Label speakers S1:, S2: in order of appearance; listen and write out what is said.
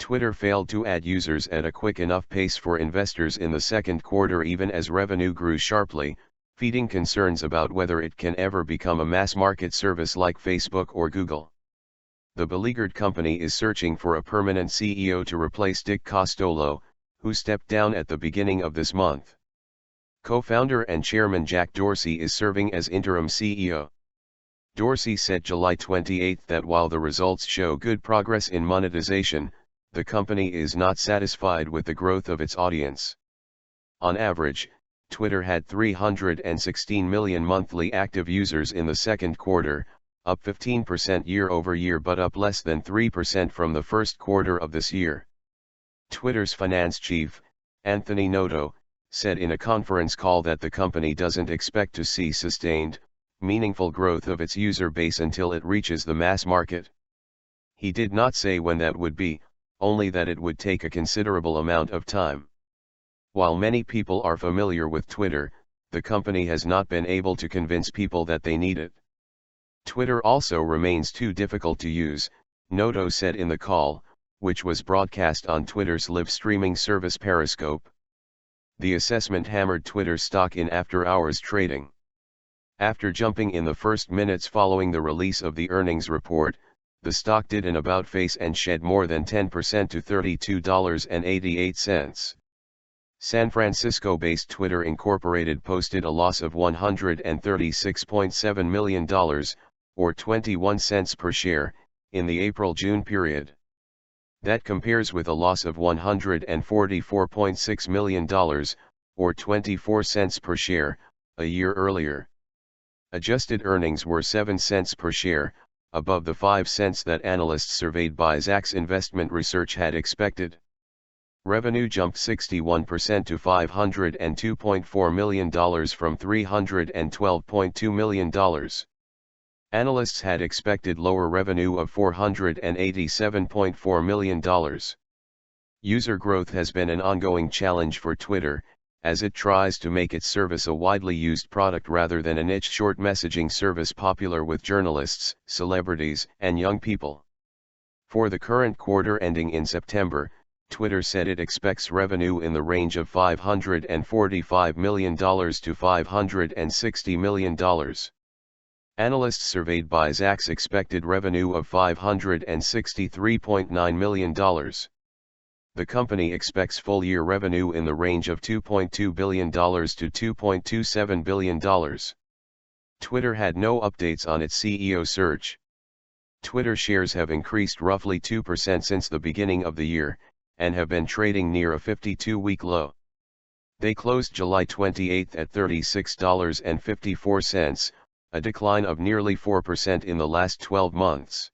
S1: Twitter failed to add users at a quick enough pace for investors in the second quarter even as revenue grew sharply, feeding concerns about whether it can ever become a mass-market service like Facebook or Google. The beleaguered company is searching for a permanent CEO to replace Dick Costolo, who stepped down at the beginning of this month. Co-founder and chairman Jack Dorsey is serving as interim CEO. Dorsey said July 28 that while the results show good progress in monetization, the company is not satisfied with the growth of its audience. On average, Twitter had 316 million monthly active users in the second quarter, up 15% year-over-year but up less than 3% from the first quarter of this year. Twitter's finance chief, Anthony Noto, said in a conference call that the company doesn't expect to see sustained, meaningful growth of its user base until it reaches the mass market. He did not say when that would be, only that it would take a considerable amount of time. While many people are familiar with Twitter, the company has not been able to convince people that they need it. Twitter also remains too difficult to use, Noto said in the call, which was broadcast on Twitter's live streaming service Periscope. The assessment hammered Twitter stock in after-hours trading. After jumping in the first minutes following the release of the earnings report, the stock did an about-face and shed more than 10% to $32.88. San Francisco-based Twitter Incorporated posted a loss of $136.7 million, or 21 cents per share, in the April-June period. That compares with a loss of $144.6 million, or 24 cents per share, a year earlier. Adjusted earnings were 7 cents per share, above the 5 cents that analysts surveyed by Zacks Investment Research had expected. Revenue jumped 61% to $502.4 million from $312.2 million. Analysts had expected lower revenue of $487.4 million. User growth has been an ongoing challenge for Twitter, as it tries to make its service a widely used product rather than a niche short messaging service popular with journalists, celebrities, and young people. For the current quarter ending in September, Twitter said it expects revenue in the range of $545 million to $560 million. Analysts surveyed by Zacks expected revenue of $563.9 million. The company expects full-year revenue in the range of $2.2 billion to $2.27 billion. Twitter had no updates on its CEO search. Twitter shares have increased roughly 2% since the beginning of the year, and have been trading near a 52-week low. They closed July 28 at $36.54, a decline of nearly 4% in the last 12 months.